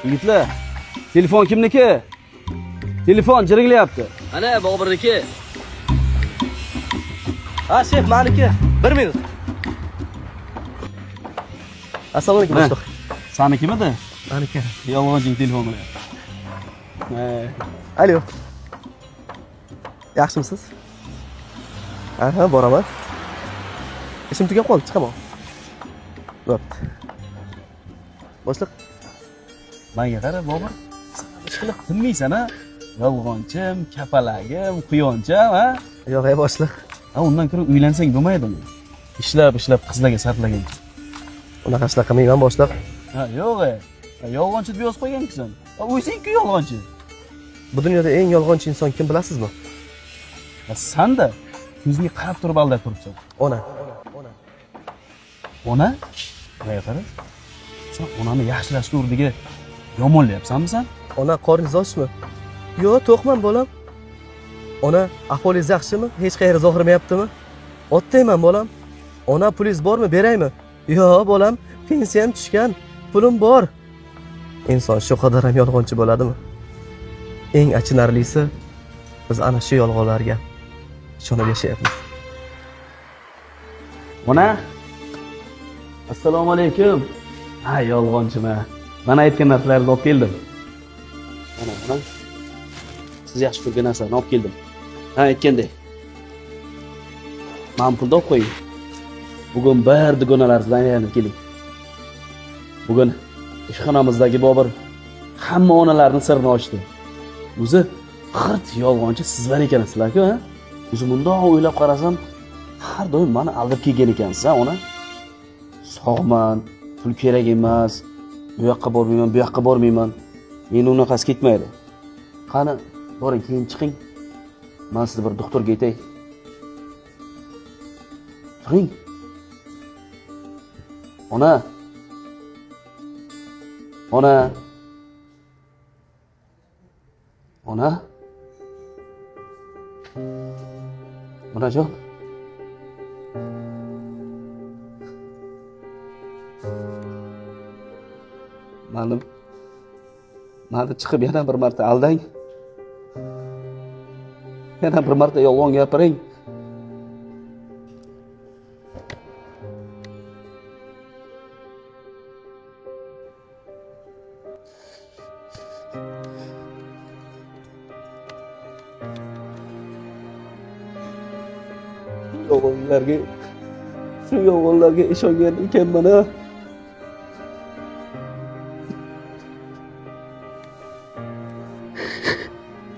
Yigitlar, telefon kimniki? Telefon jiriglayapti. Ana Boburniki. Ha, shef, meniki. 1 minut. Assalomu alaykum boshliq. Sanikimidi? Meniki. Yolg'onching telefon bilan. Alo. Yaxshimisiz? Aha, boraman. Ishim tugab qoldi, chiqaman. Bo'pti. Boshliq. Menga qara, Bobur. Ishqilib tinmaysan, ha? Yolg'onchim, kapalagim, quyoncham, ha? Yo'q, boshliq. Ha, undan ko'ra uylansang bo'lmaydimi? Ishlab qizlarga sarflagancha. Unaqa ishlar qilmayman, boshliq. Ha, yo'q. Yolg'onchi deb yozib qo'yganmisan. Ha, o'zing-ku yolg'onchi. Bu dunyoda eng yolg'onchi inson kim bilasizmi? Ha, san-da ko'zingga qarab turib aldab turibsan. Ona. Ona? Menga qara. Sen onani yaxshilashga urdiga yomonlayapsanmi sen? Ona qorningiz ochmi? Yo'q, to'qman bolam. Ona, ahvolingiz yaxshimi? Hech qayerga zo'rmayaptimi? Otdayman bolam. Ona, pulingiz bormi, beraymi? Yo'q, bolam, pensiyam tushgan, pulim bor. Inson shu qadar ham yolg'onchi bo'ladimi? Eng achinarlisi, biz ana shu yolg'onlarga ishonib yashayapmiz. Ona? Assalomu alaykum. Ha, yolg'onchima. Mana aytgan narsalarni olib keldim. Mana. Siz yaxshi ko'rgan narsalarni olib keldim. Ha, aytgandek. Men pulni olib qo'ying. Bugun bir dugonalaringizdan aylanib keling. Bugun ishxonamizdagi Bobur hamma onalarning sirini ochdi. O'zi xirt yolg'onchi sizlar ekansizlar-ku, ha? O'zi bundoq o'ylab qarasam, har doim meni aldab kelgan ekansiz, ha, ona? Sog'man, pul kerak emas. Bu yoqqa bormayman, bu yoqqa bormayman. Endi unaqasi ketmaydi. Qani, boring, keyin chiqing. Men sizni bir doktorga aytay. Turing. Ona. Onajon. Mani chiqib yana bir marta aldang. Yana bir marta yolg'on gapiring. Shu yolg'onlarga ishongan ekanman, ha.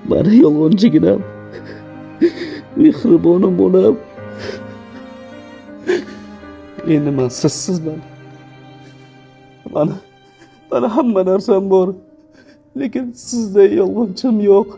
Mana yolg'onchiginam, mehribonim onam. Endi men sizsizman. Mana hamma narsam bor, lekin sizday yolg'onchim yo'q.